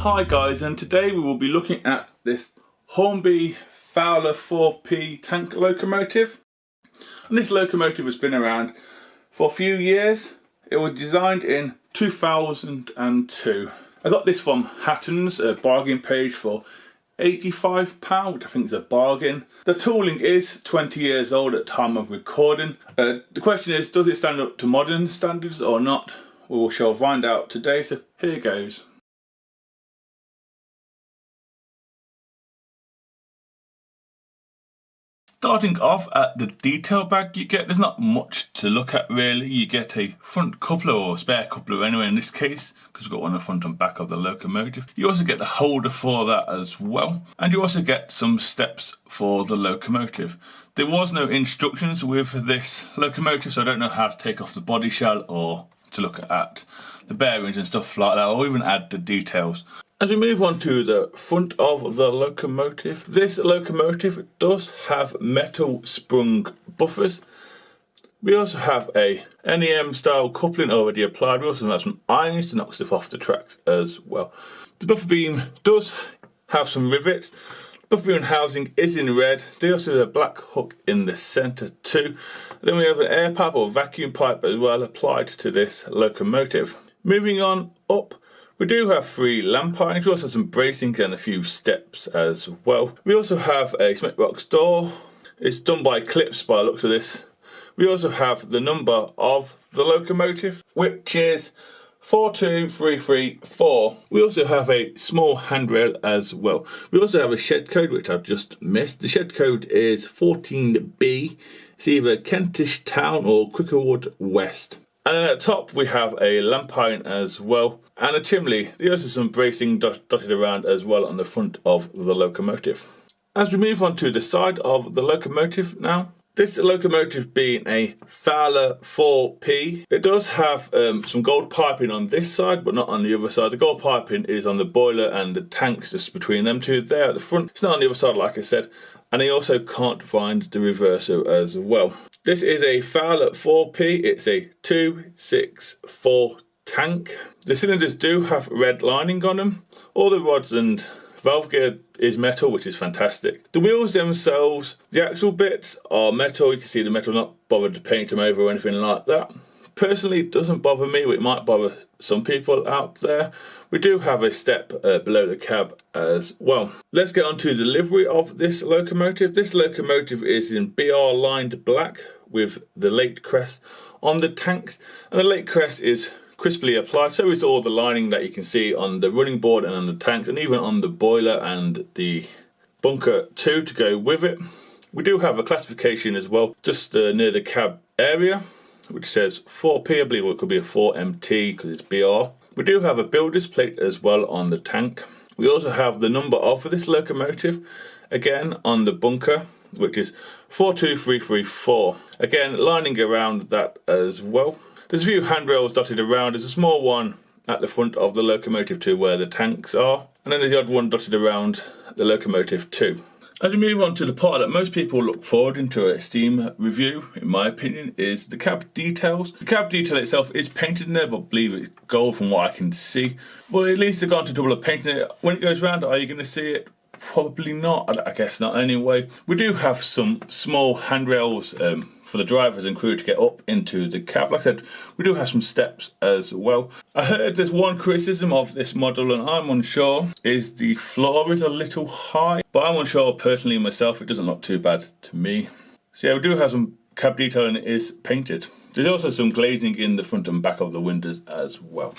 Hi guys, and today we will be looking at this Hornby Fowler 4P tank locomotive. And this locomotive has been around for a few years. It was designed in 2002. I got this from HATTONS, a bargain page for £85, which I think is a bargain. The tooling is 20 years old at time of recording. The question is, does it stand up to modern standards or not? We shall find out today, so here goes. Starting off at the detail bag you get, there's not much to look at really. You get a front coupler, or spare coupler anyway in this case, because we've got one on the front and back of the locomotive. You also get the holder for that as well, and you also get some steps for the locomotive. There was no instructions with this locomotive, so I don't know how to take off the body shell or to look at the bearings and stuff like that, or even add the details. As we move on to the front of the locomotive, this locomotive does have metal sprung buffers. We also have a NEM style coupling already applied. We also have some irons to knock stuff off the tracks as well. The buffer beam does have some rivets. The buffer beam housing is in red. They also have a black hook in the centre too. Then we have an air pipe or vacuum pipe as well applied to this locomotive. Moving on up, we do have 3 lamp irons. We also have some bracing and a few steps as well. We also have a cement box door. It's done by clips by the looks of this. We also have the number of the locomotive, which is 42334. We also have a small handrail as well. We also have a shed code, which I've just missed. The shed code is 14B. It's either Kentish Town or Crickerwood West. And then at the top we have a lamp iron as well, and a chimney. There's also some bracing dotted around as well on the front of the locomotive. As we move on to the side of the locomotive now, this locomotive being a Fowler 4P, it does have some gold piping on this side, but not on the other side. The gold piping is on the boiler and the tanks, just between them two there at the front. It's not on the other side, like I said. And I also can't find the reverso as well. This is a Fowler 4P. It's a 264 tank. The cylinders do have red lining on them. All the rods and valve gear is metal, which is fantastic. The wheels themselves, the axle bits are metal. You can see the metal, not bothered to paint them over or anything like that. Personally, it doesn't bother me, but it might bother some people out there. We do have a step below the cab as well. Let's get on to the livery of this locomotive. This locomotive is in BR lined black with the late crest on the tanks, and the late crest is crisply applied, so is all the lining that you can see on the running board and on the tanks, and even on the boiler and the bunker too to go with it. We do have a classification as well, just near the cab area, which says 4P. I believe it could be a 4MT because it's BR. We do have a builder's plate as well on the tank. We also have the number of this locomotive, again on the bunker, which is 42334. Again, lining around that as well. There's a few handrails dotted around. There's a small one at the front of the locomotive too, where the tanks are. And then there's the odd one dotted around the locomotive too. As we move on to the part that most people look forward into a steam review, in my opinion, is the cab details. The cab detail itself is painted in there, but I believe it's gold from what I can see. Well, at least they've gone to double up painting it. When it goes round, are you going to see it? Probably not, I guess not anyway. We do have some small handrails for the drivers and crew to get up into the cab. Like I said, we do have some steps as well. I heard there's one criticism of this model, and I'm unsure, is the floor is a little high. But I'm unsure personally myself, it doesn't look too bad to me. So yeah, we do have some cab detail and it is painted. There's also some glazing in the front and back of the windows as well.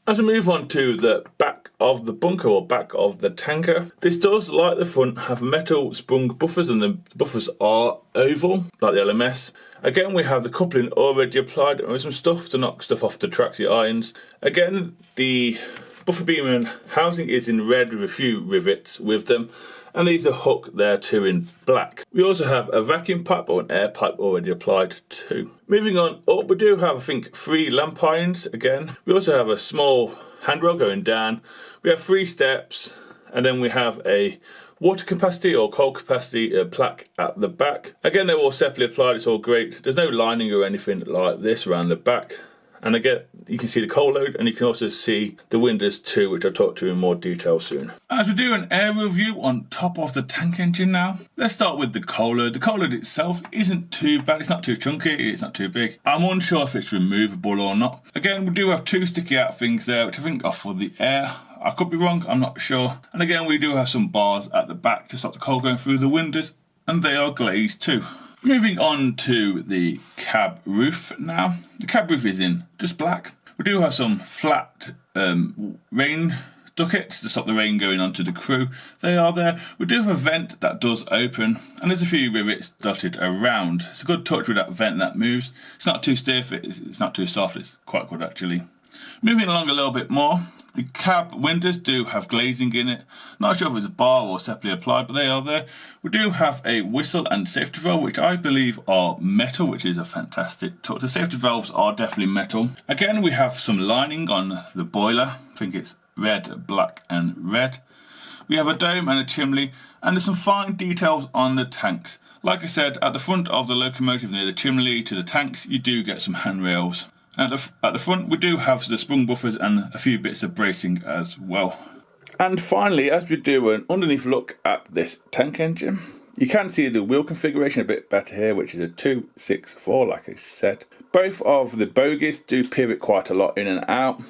As we move on to the back of the bunker or back of the tanker, this does, like the front, have metal sprung buffers, and the buffers are oval, like the LMS. Again, we have the coupling already applied, and with some stuff to knock stuff off the tracks, the irons. Again, the buffer beam and housing is in red with a few rivets with them, and these are hooked there too in black. We also have a vacuum pipe or an air pipe already applied too. Moving on up, we do have, I think, 3 lamp irons again. We also have a small handrail going down. We have 3 steps, and then we have a water capacity or cold capacity plaque at the back. Again, they're all separately applied, it's all great. There's no lining or anything like this around the back. And again, you can see the coal load, and you can also see the windows too, which I'll talk to in more detail soon. As we do an air review on top of the tank engine now, let's start with the coal load. The coal load itself isn't too bad. It's not too chunky, it's not too big. I'm unsure if it's removable or not. Again, we do have two sticky out things there, which I think are for the air. I could be wrong, I'm not sure. And again, we do have some bars at the back to stop the coal going through the windows, and they are glazed too. Moving on to the cab roof now. The cab roof is in just black. We do have some flat rain ducts to stop the rain going onto the crew. They are there. We do have a vent that does open, and there's a few rivets dotted around. It's a good touch with that vent that moves. It's not too stiff, it's not too soft, it's quite good actually. Moving along a little bit more, the cab windows do have glazing in it. Not sure if it's a bar or separately applied, but they are there. We do have a whistle and safety valve, which I believe are metal, which is a fantastic touch. The safety valves are definitely metal. Again, we have some lining on the boiler. I think it's red, black and red. We have a dome and a chimney, and there's some fine details on the tanks. Like I said, at the front of the locomotive near the chimney to the tanks, you do get some handrails. At the front, we do have the sprung buffers and a few bits of bracing as well. And finally, as we do an underneath look at this tank engine, you can see the wheel configuration a bit better here, which is a 264, like I said. Both of the bogies do pivot quite a lot in and out,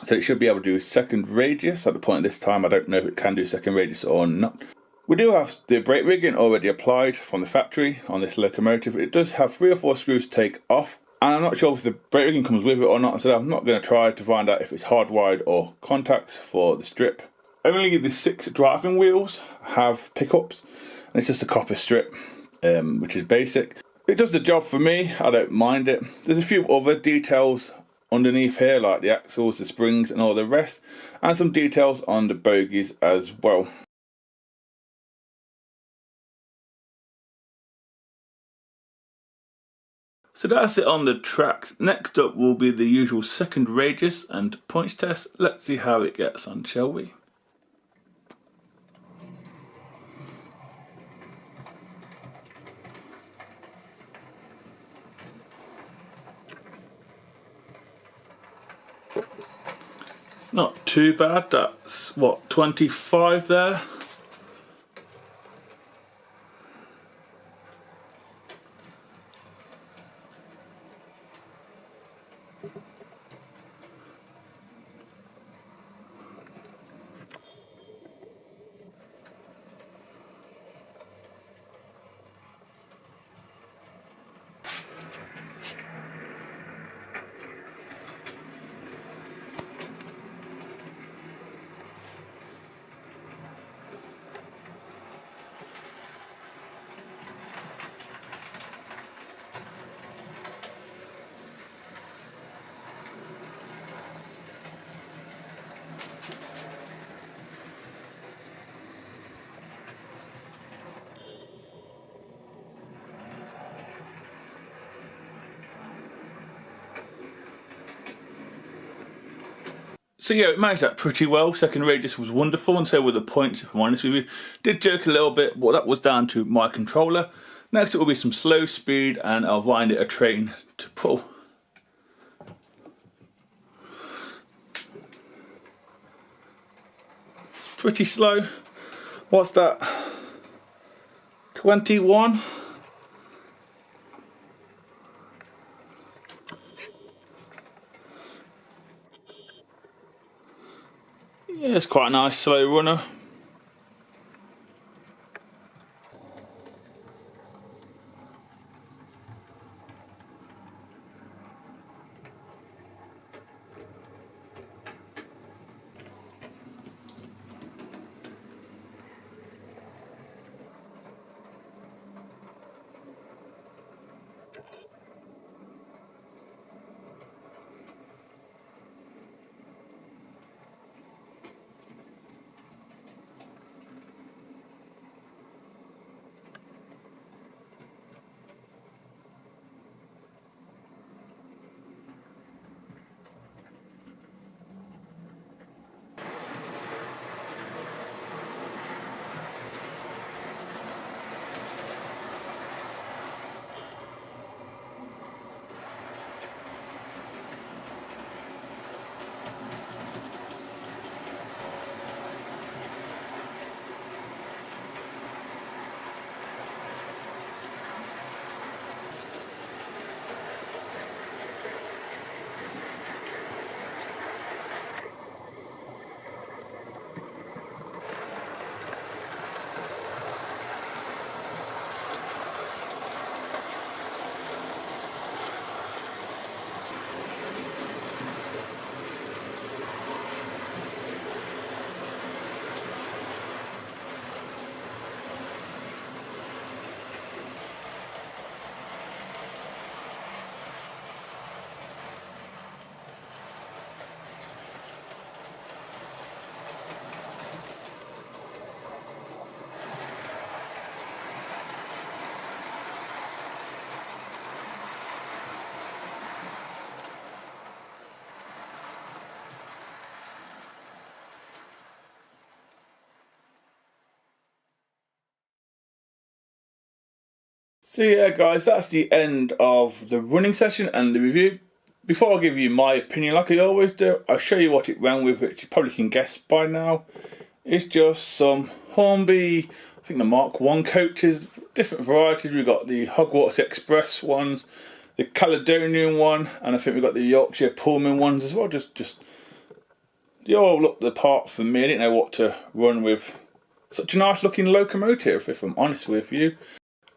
so it should be able to do second radius. At the point this time, I don't know if it can do second radius or not. We do have the brake rigging already applied from the factory on this locomotive. It does have 3 or 4 screws to take off. And I'm not sure if the brake rigging comes with it or not, so I'm not going to try to find out if it's hardwired or contacts for the strip. Only the 6 driving wheels have pickups, and it's just a copper strip, which is basic. It does the job for me, I don't mind it. There's a few other details underneath here, like the axles, the springs and all the rest, and some details on the bogies as well. So that's it on the tracks. Next up will be the usual second radius and points test. Let's see how it gets on, shall we? It's not too bad. That's what, 25 there? So yeah, it managed that pretty well. Second radius was wonderful, and so were the points, if I'm honest with you. Did jerk a little bit, but that was down to my controller. Next it will be some slow speed, and I'll find it a train to pull. It's pretty slow. What's that? 21? Yeah, it's quite a nice slow runner. So yeah guys, that's the end of the running session and the review. Before I give you my opinion, like I always do, I'll show you what it ran with, which you probably can guess by now. It's just some Hornby, I think the Mark 1 coaches, different varieties. We've got the Hogwarts Express ones, the Caledonian one, and I think we've got the Yorkshire Pullman ones as well. Just they all look the part for me. I didn't know what to run with such a nice looking locomotive, if I'm honest with you.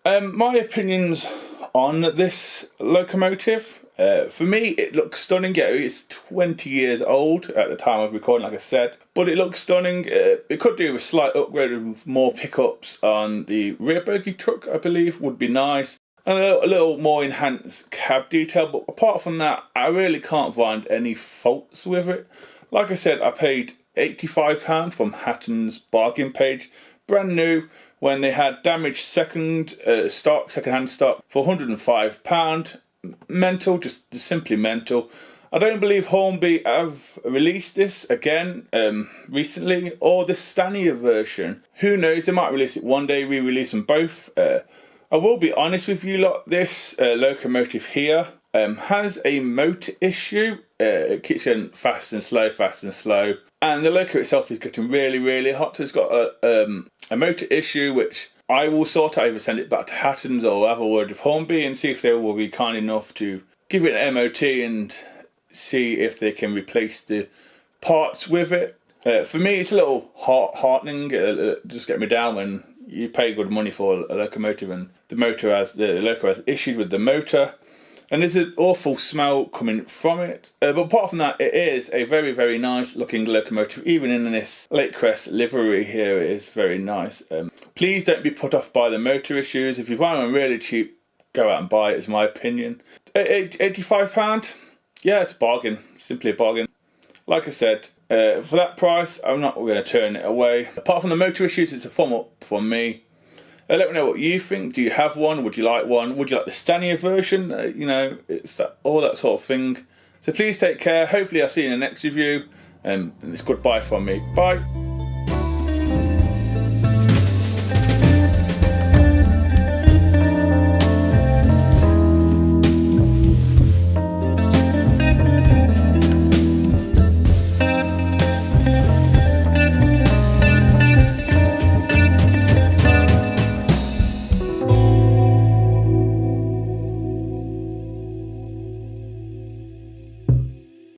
My opinions on this locomotive. For me, it looks stunning. Yeah, it's 20 years old at the time of recording, like I said, but it looks stunning. It could do a slight upgrade with more pickups on the rear bogie truck, I believe, would be nice. And a little more enhanced cab detail, but apart from that, I really can't find any faults with it. Like I said, I paid £85 from HATTONS bargain page, brand new, when they had damaged second-hand stock for £105. Mental, just simply mental. I don't believe Hornby have released this again recently, or the Stania version. Who knows, they might release it one day, re-release them both. I will be honest with you lot, this locomotive here has a motor issue. It keeps going fast and slow, and the loco itself is getting really hot. So it's got a motor issue which I will sort out, either send it back to HATTONS or have a word with Hornby and see if they will be kind enough to give it an MOT and see if they can replace the parts with it. For me, it's a little heartening. Just get me down when you pay good money for a locomotive and the loco has issues with the motor. And there's an awful smell coming from it. But apart from that, it is a very nice looking locomotive. Even in this Lake Crest livery here, it is very nice. Please don't be put off by the motor issues. If you find one really cheap, go out and buy it, is my opinion. £85? Yeah, it's a bargain. Simply a bargain. Like I said, for that price, I'm not going to turn it away. Apart from the motor issues, it's a thumb up from me. Let me know what you think. Do you have one? Would you like one? Would you like the Stania version? You know, it's all that sort of thing. So please take care. Hopefully I'll see you in the next review. And it's goodbye from me. Bye.